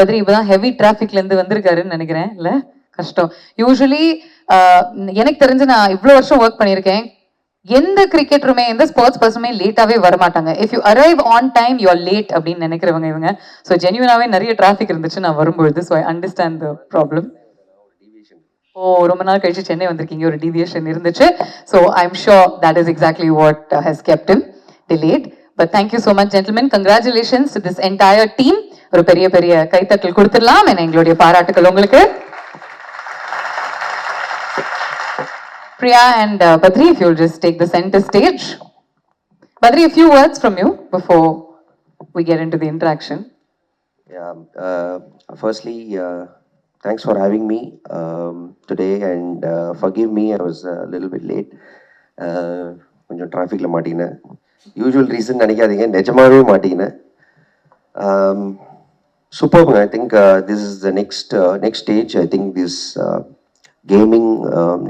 பத்ரி இப்பதான் ஹெவி டிராஃபிக்ல இருந்து வந்திருக்காருன்னு நினைக்கிறேன். இல்ல கஷ்டம். யூஸ்வலி எனக்கு தெரிஞ்சு நான் இவ்வளவு வருஷம் ஒர்க் பண்ணியிருக்கேன், எந்த கிரிக்கெட்டருமே எந்த ஸ்போர்ட்ஸ் பர்சனுமே லேட்டாவே வரமாட்டாங்க. If you arrive on time you are late அப்படின்னு நினைக்கிறவங்க இவங்க. ஸோ ஜென்யூனாவே நிறைய டிராஃபிக் இருந்துச்சு நான் வரும்பொழுது. So I understand the problem. Oh, ரொம்ப நாள் கழிச்சு சென்னை வந்திருக்கீங்க, ஒரு டீவியேஷன் இருந்துச்சு. So I am sure that is exactly what has kept him delayed. But thank you so much, gentlemen. Congratulations to this entire team. ஒரு பெரிய பெரிய கைத்தட்டல் கொடுத்துடலாம். எங்களுடைய பாராட்டுகள் உங்களுக்கு. Priya and Badri, if you'll just take the center stage. Badri, a few words from you before we get into the interaction. Yeah, firstly, thanks for having me today, and forgive me, I was a little bit late. கொஞ்சம் டிராஃபிக்ல மாட்டினேன். Usual reason நினைக்காதீங்க, நிஜமாவே மாட்டினேன். சூப்பர்ங்க. I think this is the next stage. I think this gaming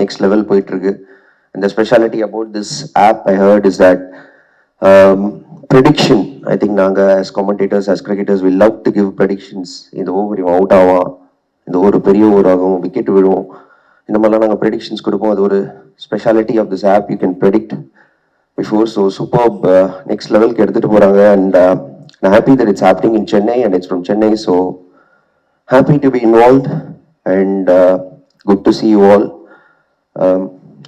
next level போயிட்டுருக்கு. And the speciality about this app I heard is that prediction. I think நாங்கள் as commentators, as cricketers, we love to give predictions. இந்த over இவன் out ஆவான், இந்த over பெரிய over ஆகும், wicket விழுவோம், இந்த மாதிரிலாம் நாங்கள் ப்ரெடிக்ஷன்ஸ் கொடுப்போம். அது ஒரு speciality of this app. You can predict before. So superb, next level ku edutittu poranga, and I'm happy that it's happening in Chennai and it's from Chennai, so happy to be involved, and good to see you all.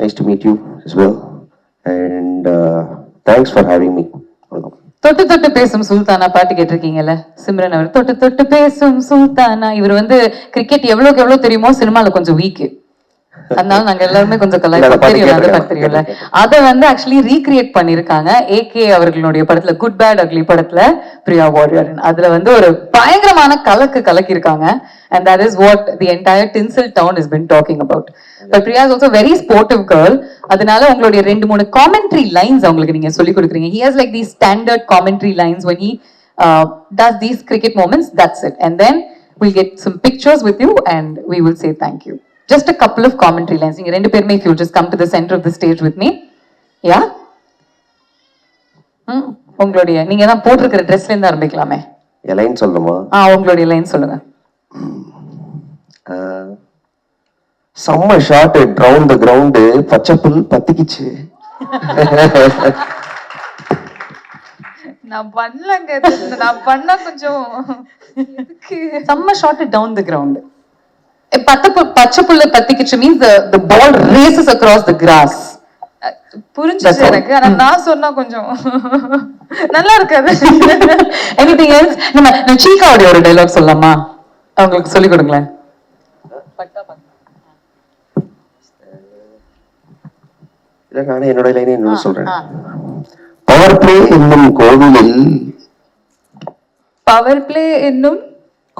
Nice to meet you as well, and thanks for having me. தொட்டு தொட்டு பேசும் சுல்தானா பாட்டு கேட்டிருக்கீங்கல்ல சிம்ரன் அவர். தொட்டு தொட்டு பேசும் சுல்தானா. இவர் வந்து cricket எவ்வளவுக்கு எவ்வளவு தெரியுமோ சினிமால கொஞ்சம் வீக், அதனால நாங்க எல்லாருமே கொஞ்சம் தெரியும்ல. அதை வந்து ஆக்சுவலி ரீக்ரியேட் பண்ணிருக்காங்க ஏகே அவர்களுடைய படத்துல, குட் பேட் அக்லி படத்துல, பிரியா வாரியர். அதுல வந்து ஒரு பயங்கரமான கலக்கி இருக்காங்க. and that is what the entire Tinsel town has been talking about. But Priya is also very sportive girl. அதனால உங்களுடைய 2-3 commentary lines அவங்களுக்கு நீங்க சொல்லி கொடுக்குறீங்க. He has like these standard commentary lines when he does these cricket moments. That's it. And then we'll get some pictures with you and we will say thank you. Just a couple of commentary lines. நீங்க ரெண்டு பேருமே if you just come to the center of the stage with me. Yeah? உங்களுடைய நீங்க தான் போட்டிருக்கிற ட்ரெஸ்ல இருந்து ஆரம்பிக்கலாமே. Line சொல்லணுமா? உங்களுடைய லைன் சொல்லுங்க. செம்ம ஷாட், ரவுண்ட் தி கிரவுண்ட், பச்சை புல் பத்திக்கிச்சு. நான் பண்ணலங்க, நான் பண்ணா கொஞ்சம் செம்ம ஷாட் டவுன் தி கிரவுண்ட். பச்சை புல்ல பத்திக்கிச்சு means the ball races across the grass. புரிஞ்சுச்சு எனக்கு. ஆனா நான் சொன்னா கொஞ்சம் நல்லா இருக்காது. anything else? நம்ம சீகாவோட ஒரு டயலாக் சொல்லலாமா? அவங்களுக்கு சொல்லி கொடுங்களேன். இல்ல நானே என்னோட லைனே இன்னும் சொல்றேன். பவர் பிளே என்னும் கோவிலில், பவர் பிளே என்னும்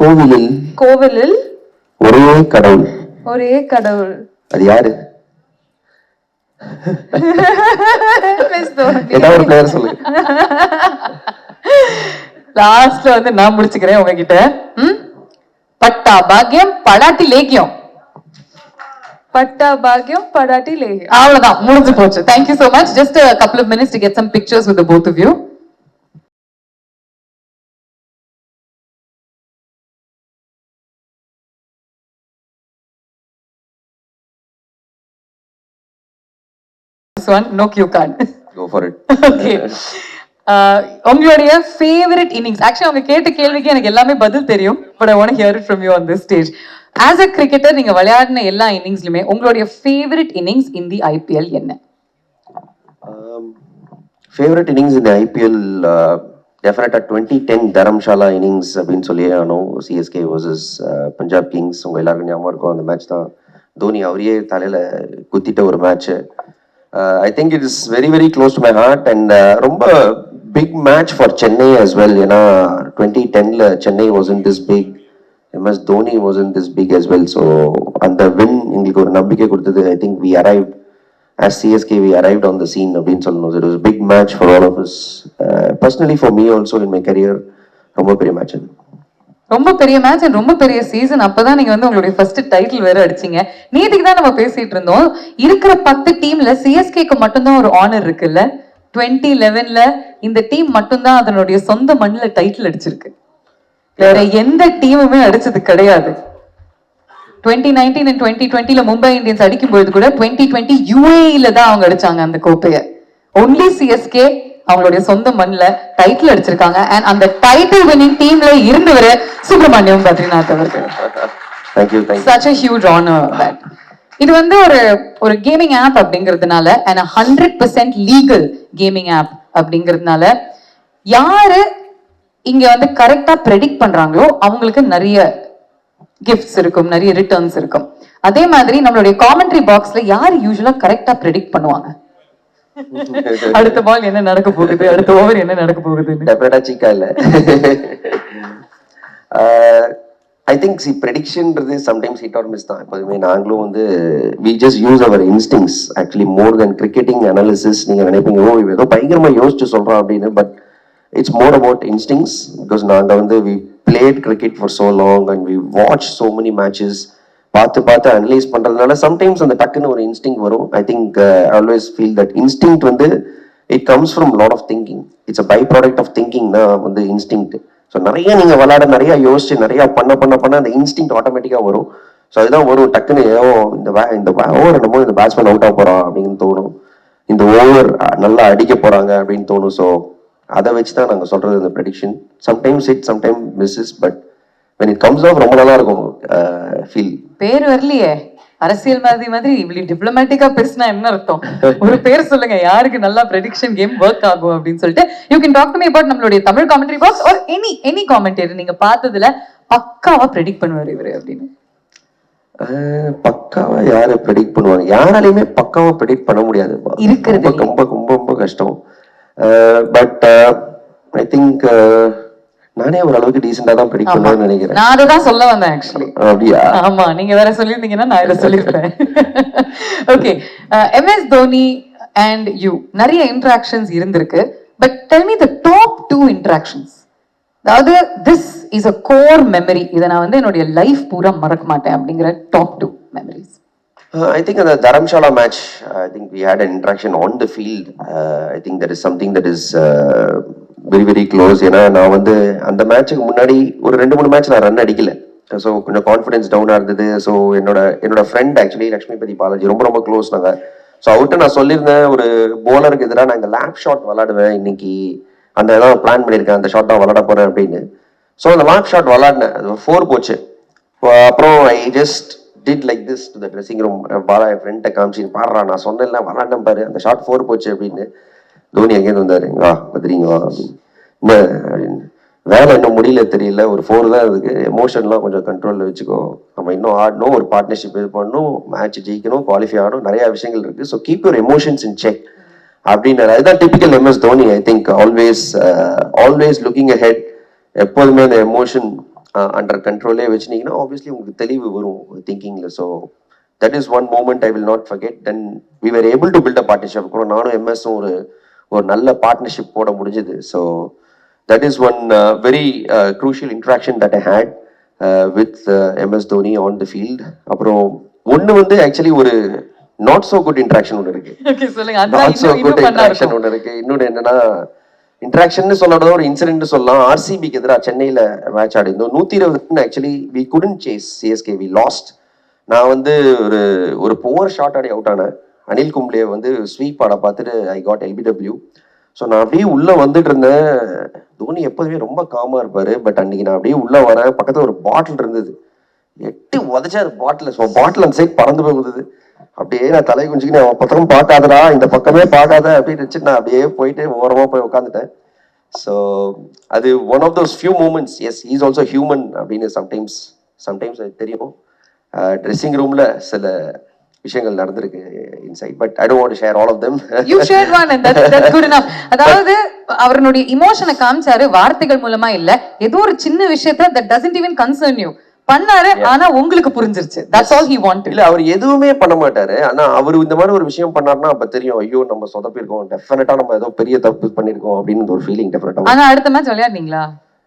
கோவிலில் ஒரே கடவுள். அது யாரு? ஏதாவது ஒரு பிளேயர் சொல்லுங்க. லாஸ்ட்ல வந்து நான் முடிச்சுக்கிறேன் உங்ககிட்ட. பட்டா பாக்கியம் படாட்டி லேக்கியம். பட்டா பாக்கியம் படாட்டி லேக்கியம். அவ்வளவுதான், முடிஞ்சு போச்சு. Thank you so much. Just a couple of minutes to get some pictures with the both of you. One, no cue card. Go for it. Okay. உங்களுடைய ஃபேவரட் இன்னிங்ஸ். ஆக்சுவலி அவங்க கேட்ட கேள்விக்கு எனக்கு எல்லாமே பதில் தெரியும். But I want to hear it from you on this stage. As a cricketer நீங்க விளையாடின எல்லா இன்னிங்ஸ்லயுமே உங்களுடைய favourite innings in the IPL என்ன? Favourite innings in the IPL டெஃபினட்டா 2010 தரம்ஷாலா இன்னிங்ஸ் அப்படின்னு சொல்லி ஆனோம். CSK versus Punjab Kings. உங்க எல்லாருக்கும் ஞாபகம் இருக்கும் அந்த மேட்ச் தான். தோனி அவரையே தலையில குத்திட்ட ஒரு match. I think it is very very close to my heart, and ரொம்ப big match for Chennai as well. ஏன்னா 2010ல Chennai wasn't this big, MS Dhoni wasn't this big as well. So அந்த win எங்களுக்கு ஒரு நம்பிக்கை கொடுத்தது. I think we arrived as CSK, we arrived on the scene அப்படின்னு சொல்லணும். It was a big match for all of us. Personally for me also in my career, ரொம்ப பெரிய match அது. ரொம்ப பெரிய மேட்ச் அண்ட் ரொம்ப பெரிய சீசன். அப்பதான் நீங்க வந்து உங்களுடைய ஃபர்ஸ்ட் டைட்டில் வேற அடிச்சீங்க. நேற்றுக்கு தான் நம்ம பேசிட்டு இருந்தோம், இருக்கிற 10 டீம்ல சிஎஸ்கேக்கு மட்டும்தான் ஒரு ஆனர் இருக்குல்ல. 2011ல இந்த டீம் மட்டும்தான் அதனுடைய சொந்த மண்ணில் டைட்டில் அடிச்சிருக்கு. வேற எந்த டீமுமே அடிச்சது கிடையாது. 2019 and 2020 மும்பை இந்தியன்ஸ் அடிக்கும்போது கூட 2020 UAE தான் அவங்க அடிச்சாங்க அந்த கோப்பையை. ஒன்லி சிஎஸ்கே அவங்களுடைய சொந்த மண்ணில் டைட்டில் அடிச்சிருக்காங்க. அண்ட் அந்த டைட்டில் வின்னிங் டீம்ல இருந்தவர் சுப்பிரமணியம் பத்ரிநாத் அவர்கள். Such a huge honor that. இது வந்து ஒரு கேமிங் ஆப் அப்படிங்கிறதுனால and 100% லீகல் கேமிங் ஆப் அப்படிங்கிறதுனால யாரு இங்க வந்து கரெக்டா ப்ரெடிக்ட் பண்றாங்களோ அவங்களுக்கு நிறைய கிஃப்ட்ஸ் இருக்கும், நிறைய ரிட்டர்ன்ஸ் இருக்கும். அதே மாதிரி நம்மளுடைய காமெண்ட்ரி பாக்ஸ்ல யார் யூசுவலா கரெக்டா ப்ரெடிக்ட் பண்ணுவாங்க? அடுத்த பால் என்ன நடக்க போகுது, அடுத்த ஓவர் என்ன நடக்க போகுது? டெஃபினட்டா சீக்கா இல்ல. ஐ திங்க் ப்ரெடிக்ஷன்ன்றது சம்டைம்ஸ் ஹிட் ஆர் மிஸ் தான். எப்போதுமே நாங்களும் வந்து we just use our instincts actually more then cricketing analysis. நீங்க நினைப்பீங்க ஓ ஏதோ பயங்கரமா யோசிச்சு சொல்றோம் அப்படின்னு, but it's more about instincts. Because நாங்கள் வந்து we played cricket for so long and we watch so many matches. பார்த்து அனலைஸ் பண்றதுனால சம்டைம்ஸ் அந்த டக்குன்னு ஒரு இன்ஸ்டிங் வரும். I think always feel that instinct வந்து it comes from lot of thinking. It's a by product of thinking தான் வந்து instinct. So நிறைய நீங்கள் விளையாட நிறைய யோசிச்சு நிறைய பண்ண அந்த இன்ஸ்டிங் ஆட்டோமேட்டிக்காக வரும். ஸோ அதுதான் வரும் டக்குன்னு இந்த ஓவர் என்னமோ இந்த பேட்ஸ்மேன் அவுட் ஆக போகிறான் அப்படின்னு தோணும், இந்த ஓவர் நல்லா அடிக்க போகிறாங்க அப்படின்னு தோணும். ஸோ அதை வச்சு தான் நாங்கள் சொல்கிறது இந்த prediction. Sometimes it sometime misses, but when it comes off ரொம்ப நல்லா இருக்கும் ஃபீல். பேர் வரலையே அரசியல் மாதிரி இப்படி டிப்ளமேட்டிக்கா பேசினா என்ன அர்த்தம்? ஒரு பேர் சொல்லுங்க யாருக்கு நல்லா ப்ரெடிக்ஷன் கேம் ஒர்க் ஆகும் அப்படின்னு சொல்லிட்டு. You can talk to me about நம்மளுடைய Tamil commentary box or any commentator நீங்க பார்த்ததுல பக்காவா ப்ரெடிக்ட் பண்ணுவார் இவரு அப்படின்னு. பக்காவா யாரை ப்ரெடிக்ட் பண்ணுவாங்க? யாராலையுமே பக்காவா ப்ரெடிக்ட் பண்ண முடியாது, இருக்கிறது ரொம்ப கஷ்டம். பட் ஐ திங்க் நானே ஒரு அளவுக்கு டீசெண்டா தான் ப்ரெடிக்ட் பண்ணணும்னு நினைக்கிறேன். நான் அதுதான் சொல்ல வந்தேன் ஆக்சுவலி. அப்படியா? ஆமா, நீங்க வேற சொல்லியிருந்தீங்கன்னா நான் இதை சொல்லிருப்பேன். Okay, MS Dhoni and you நிறைய இன்டராக்ஷன்ஸ் இருந்திருக்கு. But tell me the top 2 interactions. அதாவது this is a core memory, இதை நான் வந்து என்னுடைய லைஃப் பூரா மறக்க மாட்டேன் அப்படிங்கிற top 2 memories. I think in the Dharamshala match, I think we had an interaction on the field. I think that is something that is very close. ஏன்னா நான் வந்து அந்த மேட்சுக்கு முன்னாடி ஒரு 2-3 மேட்ச் நான் ரன் அடிக்கல. ஸோ கொஞ்சம் கான்ஃபிடன்ஸ் டவுனாக இருந்தது. ஸோ என்னோட ஃப்ரெண்ட் ஆக்சுவலி லக்ஷ்மிபதி பாலாஜி ரொம்ப க்ளோஸ் நாங்கள். ஸோ அவர்கிட்ட நான் சொல்லியிருந்தேன் ஒரு போலருக்கு எதிராக நான் இந்த லேப் ஷாட் விளாடுவேன் இன்னைக்கு, அந்த இடம் பிளான் பண்ணியிருக்கேன், அந்த ஷாட் தான் விளாட போகிறேன் அப்படின்னு. ஸோ அந்த லேப் ஷாட் விளாடினேன், அது 4 போச்சு. அப்புறம் I just did like this to the dressing room. Bala என் ஃப்ரெண்ட்டை காமிச்சு பாடுறா நான் சொன்னேன்ல விளாட்னேன் பாரு, அந்த ஷாட் 4 போச்சு அப்படின்னு. தோனி எங்கேருந்து வந்தாரு, வா பத்ரிங்க வா என்ன அப்படின்னு. வேலை இன்னும் முடியல தெரியல, ஒரு 4 தான் இருக்கு, எமோஷன்லாம் கொஞ்சம் கண்ட்ரோலில் வச்சுக்கோ, நம்ம இன்னும் ஆடணும், ஒரு பார்ட்னர்ஷிப் இது பண்ணணும், மேட்ச் ஜெயிக்கணும், குவாலிஃபை ஆகணும், நிறைய விஷயங்கள் இருக்கு. So keep your emotions in check அப்படின்னு. அதுதான் டிபிக்கல் MS தோனி. ஐ திங்க் ஆல்வேஸ் லுக்கிங் அஹெட். எப்போதுமே அந்த எமோஷன் அண்டர் கண்ட்ரோலே வச்சுனீங்கன்னா ஆப்வியஸ்லி உங்களுக்கு தெளிவு வரும் திங்கிங்ல. So that is one moment I will not forget. Then we were able to build a partnership. அப்புறம் நானும் MS-உம் ஒரு நல்ல பார்ட்னர்ஷிப் போட முடிஞ்சது. So that is one very crucial interaction that I had with MS Dhoni on the field. அப்புறம் ஒன்று வந்து ஆக்சுவலி ஒரு நாட் சோ குட் இன்ட்ராக்ஷன் ஒன்று இருக்கு. நாட் சோ குட் இன்ட்ராக்ஷன் ஒன்று இருக்கு. இன்னொன்று என்னன்னா, இன்ட்ராக்ஷன் சொல்லறத ஒரு இன்சிடென்ட் சொல்லலாம். RCBக்கு எதிராக சென்னையில மேட்ச் ஆடி இருந்தோம். 120 actually we couldn't chase CSK, we lost. நான் வந்து ஒரு போர் ஷாட் ஆடி அவுட் ஆனேன். அனில் கும்ப்ளே வந்து ஸ்வீப் ஆட பார்த்துட்டு ஐ காட் LBW. ஸோ நான் அப்படியே உள்ள வந்துட்டு இருந்தேன். தோனி எப்போதுமே ரொம்ப காமா இருப்பாரு, பட் அன்னைக்கு நான் அப்படியே உள்ள வரேன், பக்கத்துல ஒரு பாட்டில் இருந்தது, 8 உதச்சாரு பாட்டில். ஸோ பாட்டில் அந்த சைட் பறந்து போகுது. அப்படியே நான் தலை குஞ்சுக்கு அவன் பக்கம் பார்க்காதடா, இந்த பக்கமே பார்க்காத அப்படின்னு வச்சுட்டு நான் அப்படியே போயிட்டு ஓரமா போய் உட்காந்துட்டேன். ஸோ அது one of those few moments. Yes, is also human அப்படின்னு சம்டைம்ஸ் அது தெரியும். ட்ரெஸ்ஸிங் ரூம்ல சில விஷயங்கள் நடந்திருக்கு inside, but I don't want to share all of them. You shared one and that's good enough. அதாவது அவருடைய இமோஷனை காமிச்சாரு, வார்த்தைகள் மூலமா இல்ல, ஏதோ ஒரு சின்ன விஷயத்தை that doesn't even concern you பண்ணாரு, ஆனா உங்களுக்கு புரிஞ்சிருச்சு. That's all he wanted. இல்ல அவர் எதுவுமே பண்ண மாட்டாரு, ஆனா அவர் இந்த மாதிரி ஒரு விஷயம் பண்ணாருன்னா அப்ப தெரியும், ஐயோ நம்ம சொதப்பிருக்கோம், டெஃபினட்டா நம்ம ஏதோ பெரிய தப்பு பண்ணிருக்கோம் அப்படின்னு ஒரு ஃபீலிங் டெஃபினட்டா. ஆனா அடுத்த மேட்ச் விளையாடுனீங்களா?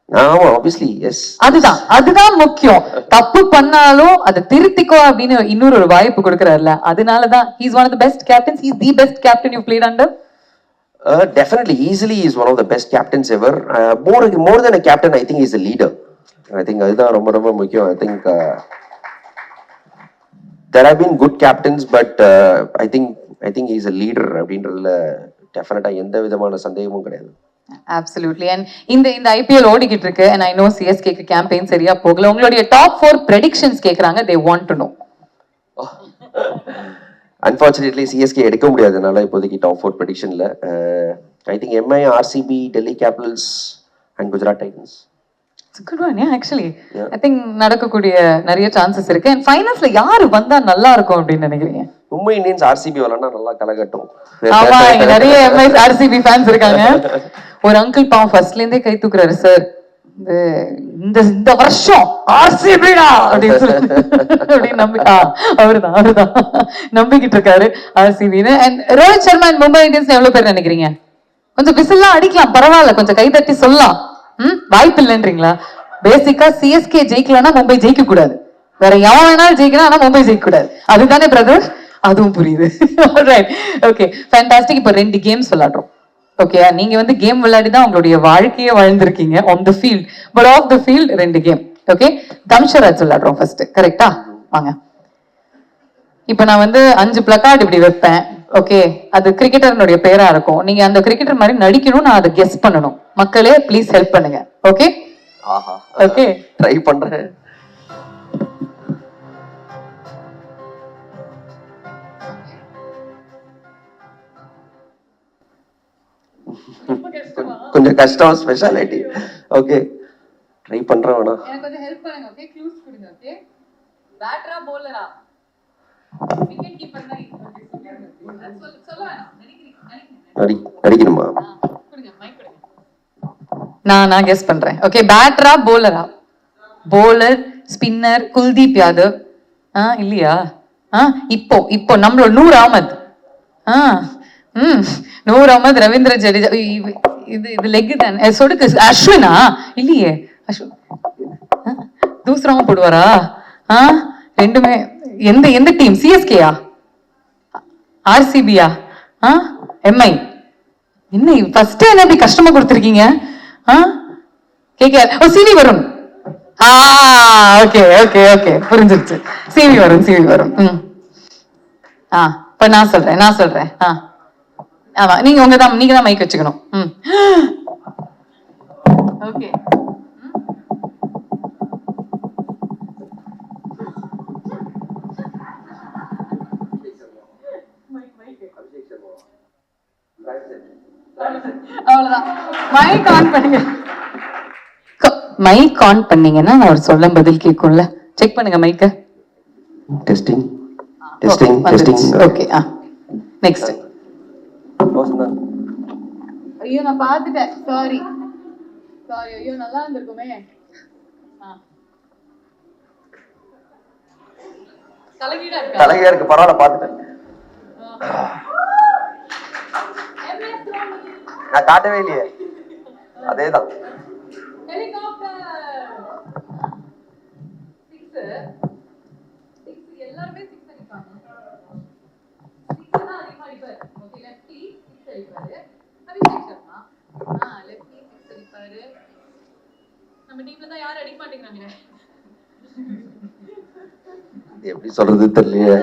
ஆமா, ஆப்வியஸ்லி எஸ். அதுதான் முக்கியம். தப்பு பண்ணாலும் அதை திருத்திக்கோ அப்படின்னு இன்னொரு வாய்ப்பு கொடுக்கறாருல, அதனாலதான் he is one of the best captains. He is the best captain you played under. Definitely, easily he is one of the best captains ever. More than a captain, I think he is a leader. I think அதுதான் ரொம்ப ரொம்ப முக்கியம். I think there have been good captains, but I think he's a leader அப்படின்றதுல டெஃபினட்டா எந்த விதமான சந்தேகமும் கிடையாது. அப்சல்யூட்லி. அண்ட் இந்த ஐபிஎல் ஓடிக்கிட்டு இருக்கு அண்ட் ஐ நோ சிஎஸ்கேக்கு கேம்பெயின் சரியா போகல. உங்களுடைய டாப் 4 ப்ரெடிக்ஷன்ஸ் கேக்குறாங்க. They want to know. Unfortunately CSK எடுக்க முடியாதனால இப்போதைக்கு டாப் 4 ப்ரெடிக்ஷன்ல I think MI, RCB, Delhi Capitals and Gujarat Titans. Good one. Actually I think நடக்கக்கூடிய நிறைய சான்சஸ் இருக்கு. அண்ட் ஃபைனல்ஸ்ல யாரு வந்தா நல்லா இருக்கும் அப்படின்னு நினைக்கிறீங்க? மும்பை இந்தியன்ஸ் ஆர்சிபி விளையாண்டா நல்லா கலகட்டும். ஆமா, இங்க நிறைய எம்ஐ ஆர்சிபி ஃபேன்ஸ் இருக்காங்க. ஒரு அங்கிள் பாவம் ஃபர்ஸ்ட்ல இருந்தே கை தூக்குறாரு, சார் இந்த வருஷம் ஆர்சிபிடா அப்படின்னு அவருதான் நம்பிக்கிட்டு இருக்காரு ஆர்சிபின்னு. And Rohit Sharma and Mumbai Indians எவ்வளவு பேர் நினைக்கிறீங்க? கொஞ்சம் விசில்லாம் அடிக்கலாம், பரவாயில்ல, கொஞ்சம் கை தட்டி சொல்லலாம். வாய்ப்பு இல்லைன்றீங்களா? பேசிக்கா சிஎஸ்கே ஜெயிக்கலன்னா மும்பை ஜெயிக்க கூடாது. வேற எவன் வேணாலும் ஜெயிக்கலாம், ஆனா மும்பை ஜெயிக்க கூடாது. அதுதானே பிரதர்? அதுவும் புரியுது. Okay, fantastic. இப்போ 2 கேம்ஸ் விளையாடுறோம். ஓகே, நீங்க வந்து கேம் விளையாடி தான் உங்களுடைய வாழ்க்கையே வாழ்ந்திருக்கீங்க on the field. But off the field 2 game. Okay, dumb charades விளையாடுறோம் ஃபர்ஸ்ட். கரெக்டா? வாங்க. இப்போ நான் வந்து 5 பிளக்கார்ட் இப்படி வைப்பேன். ஓகே, அது கிரிக்கெட்டர்னுடைய பேரா இருக்கும். நீங்க அந்த கிரிக்கெட்டர் மாதிரி நடிக்கணும், நான் அதை கெஸ் பண்ணணும். மக்களே ப்ளீஸ் ஹெல்ப் பண்ணுங்க. ஓகே ஓகே, ட்ரை பண்றேன். கொஞ்சம் கஷ்டம், ஸ்பெஷாலிட்டி. ஓகே, ட்ரை பண்றேன். வேணா எனக்கு கொஞ்சம் ஹெல்ப் பண்ணுங்க. ஓகே, க்ளூஸ் கொடுங்க. ஓகே, பேட்டரா போலரா விக்கெட் கீப்பர் தான் சொல்ல வேணாம். நடிக்கணுமா? கொடுங்க, மைக் கொடுங்க. நான் கெஸ் பண்றேன். ஓகே, பேட்டரா போலரா? Bowler, spinner, Kuldeep Yadav. இல்லையா? இப்போ நம்மளோட நூர் அகமது. நூர் அகமது, ரவீந்திர ஜடேஜா. இது லெக் தானே? சொடுக்கு அஸ்வினா? இல்லையே, அஸ்வின் தூசரமா போடுவாரா? ரெண்டுமே எந்த டீம்? சிஎஸ்கேயா, ஆர்சிபியா, எம்ஐ? என்ன ஃபர்ஸ்ட் என்ன இப்படி கஷ்டமா கொடுத்துருக்கீங்க? KKR. Oh, CV Varun. Okay okay okay, புரிஞ்சிருச்சு. சிவி வருண். இப்ப நான் சொல்றேன். ஆமா, நீங்க தான் மைக் வச்சுக்கணும். ஓகே, அவ்வளவுதான். மைக் ஆன் பண்ணுங்க. மைக் ஆன் பண்ணீங்கன்னா நான் சொல்ல பதில் கேட்கும்ல. செக் பண்ணுங்க மைக்க. டெஸ்டிங். Okay, next. ஐயோ, நான் பார்த்துட்டேன். சாரி. ஐயோ, நல்லா இருந்திருக்குமே. கலகியா இருக்கு, பரவாயில்ல, பார்த்துட்டேன். நான் காட்டவே இல்லையே. அதேதான். எல்லாருமே 6 அடிப்பாங்க. 6 தான் அதிகமா அடிப்பாரு. ஓகே, லெஃப்டி 6 அடிப்பாரு. அபிஷேக் சர்மா லெஃப்டி 6 அடிப்பாரு. நம்ம டீம்ல தான் யாரும் அடிக்க மாட்டேங்கிறாங்க. எப்படி சொல்றது தெரியலையே.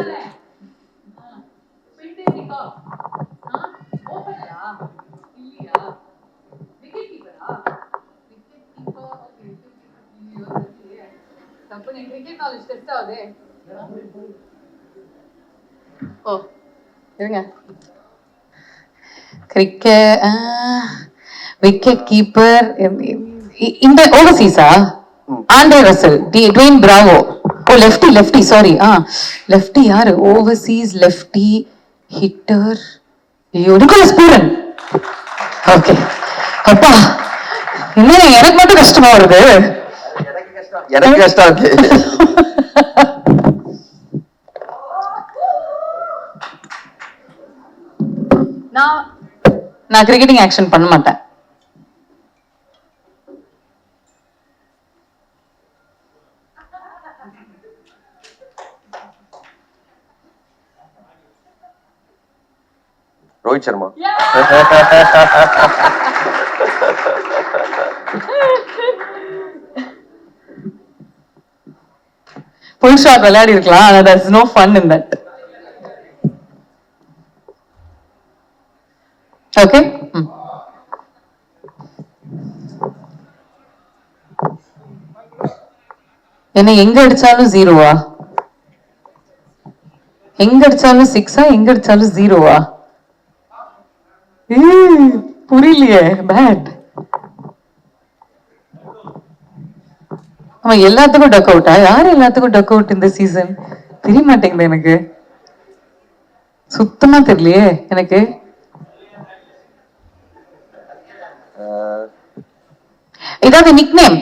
ஓபனரா? இல்லையா? விக்கெட் கீப்பரா? Wicket keeper. ஓகே, தப்பு. நீ கிரிக்கெட் நாலேஜ் டெஸ்ட் ஆகுதே. ஓ, இருங்க. விக்கெட் கீப்பர் இந்த ஓவர்சீஸா? Andre Russell, Dwayne Bravo. Oh, lefty sorry. Lefty யாரு? Overseas lefty hitter. Nicholas Pooran. Okay, அப்பா என்ன எனக்கு மட்டும் கஷ்டமா வருது? எனக்கு கஷ்டம் இருக்கு. நான் கிரிக்கெட்டிங் ஆக்ஷன் பண்ண மாட்டேன். ரோஹித் சர்மா. ஃபுல் ஷாட் விளையாடி இருக்கலாம் ஆனா there's no fun in that. Okay என்ன எங்க அடிச்சாலும் ஜீரோவா, எங்க அடிச்சாலும் சிக்ஸா, எங்க அடிச்சாலும் ஜீரோவா? புரியலையே. பேட். அவன் எல்லாத்துக்கும் டக் அவுட்டா? யாரு எல்லாத்துக்கும் டக் அவுட் இந்த சீசன்? தெரிய மாட்டேங்குது எனக்கு, சுத்தமா தெரியலையே எனக்கு. ஏதாவது நிக்நேம்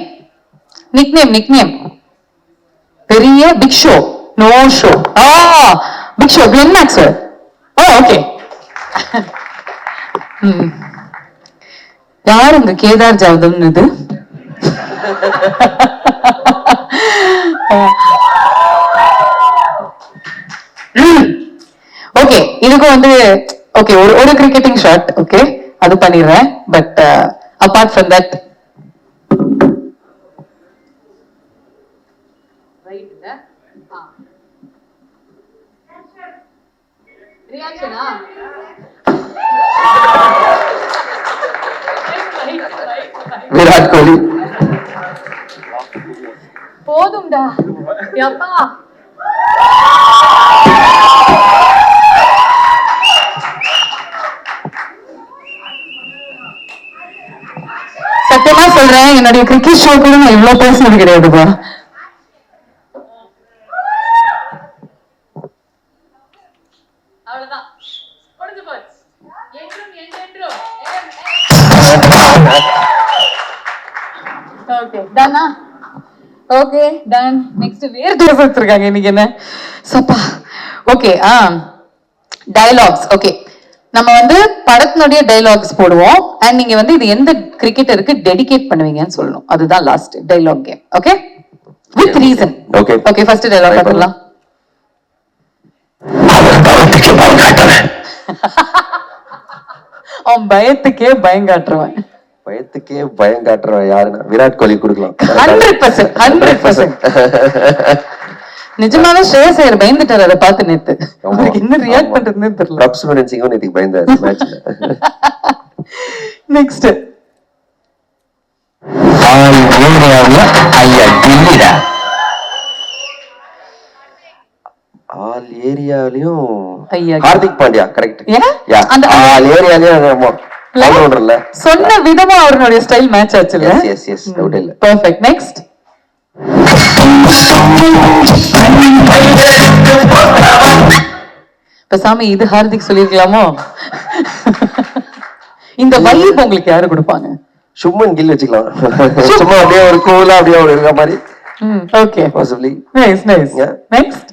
நிக்நேம் நிக்நேம் பெரிய big show, no show. Big show, Glenn Maxwell. Okay. யார் உங்க கேதார் ஜாதவ்? இது ஓகே, இதுக்கும் வந்து ஓகே ஒரு கிரிக்கெட்டிங் ஷாட் ஓகே அது பண்ணிடுறேன். But apart from that Virat Kohli. போதும்டா யப்பா. சத்தியமா சொல்றேன், என்னுடைய கிரிக்கெட் ஷோ கூட நான் இவ்வளவு பேசினது கிடையாதுப்பா. ஓகே டன்னா. Okay done. நெக்ஸ்ட் வேற பேச வச்சிருக்காங்க இன்னைக்கு என்ன சப்பா. Okay dialogues. ஓகே நம்ம வந்து படத்தினுடைய டயலாக்ஸ் போடுவோம் அண்ட் நீங்க வந்து இது எந்த கிரிக்கெட்டருக்கு டெடிகேட் பண்ணுவீங்கன்னு சொல்லணும். அதுதான் last dialogue game. Okay with reason. Okay okay first dialogue பார்க்கலாம். அவன் பயத்துக்கே பயம் காட்டுறவன். பயத்துக்கே பயம் காட்டுறவன் யாருன்னா விராட் கோலி கொடுக்கலாம். 100%, 100%. நிஜமாவே ஸ்ரேயஸ் ஐயர் பயந்துட்டாரு அதை பார்த்து நேத்து. அவருக்கு என்ன ரியாக்ட் பண்றதுன்னு தெரியல. பிரப்ஸ்மரன் சிங்கும் நேத்துக்கு பயந்தாரு மேட்ச்ல. நெக்ஸ்ட் ஆல் ஏரியாலயும் ஐயா ஹார்திக் பாண்டியா கரெக்ட். அந்த ஆல் ஏரியாலயும் ஆல்ரவுண்டர்ல சொன்ன விதமா அவருடைய ஸ்டைல் மேட்ச் ஆச்சுல. எஸ் எஸ் டவுட் இல்ல. பெர்ஃபெக்ட். நெக்ஸ்ட் பேசாம இது ஹார்திக் சொல்லிருக்கலாமோ? இந்த வைப் உங்களுக்கு யாரு கொடுப்பாங்க? சும்மன் கில் வச்சுக்கலாம். சும்மா அப்படியே ஒரு கூலா அப்படியே ஒரு இருக்க மாதிரி. Okay possibly. Nice nice. Next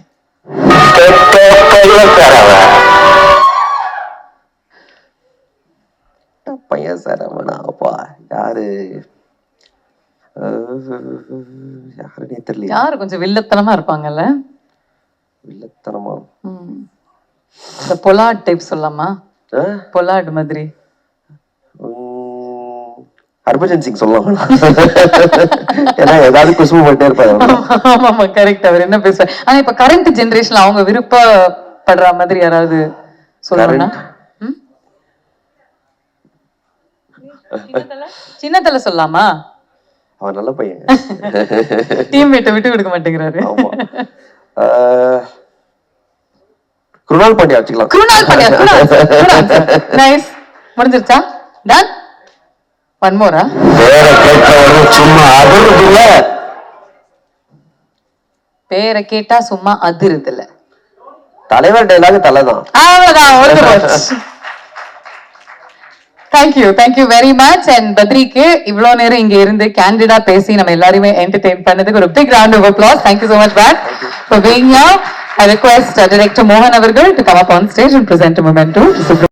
பையன் சார் அவனா அப்பா யாரு யாருன்னே தெரியல. யாரு கொஞ்சம் வில்லத்தனமா இருப்பாங்கல்ல? வில்லத்தனமா இந்த பொலாட் டைப் சொல்லலாமா? பொலாட் மாதிரி ஹர்பஜன் சிங் சொல்லலாம். ஏன்னா ஏதாவது குசும்பு பண்ணிட்டே இருப்பாரு. ஆமா கரெக்ட். அவர் என்ன பேசுவார்? ஆனா இப்ப கரண்ட் ஜெனரேஷன்ல அவங்க விருப்பப்படுற மாதிரி யாராவது சொல்லணும்னா சின்னத்தல சொல்லலாமா? அவன் நல்ல பையன். டீம்மேட்டை விட்டு கொடுக்க மாட்டேங்கிறாரு. குருணால் பாண்டியா வச்சுக்கலாம். குருணால் பாண்டியா. நைஸ். முடிஞ்சிருச்சா? டன். ஒன் மோரா? சும்மா அதிருதுல. பேரை கேட்டா சும்மா அதிருதுல. தலைவர் டைலாக் தலைதான். அவ்வளவுதான். Thank you very much. அண்ட் பத்ரிக்கு இவ்வளவு நேரம் இங்க இருந்து கேண்டிடா பேசி நம்ம எல்லாரையுமே என்டர்டெயின் பண்ணதுக்கு ஒரு big round of applause. Thank you so much Brad for being here. I request Director Mohan avargal to come up on stage and present a memento to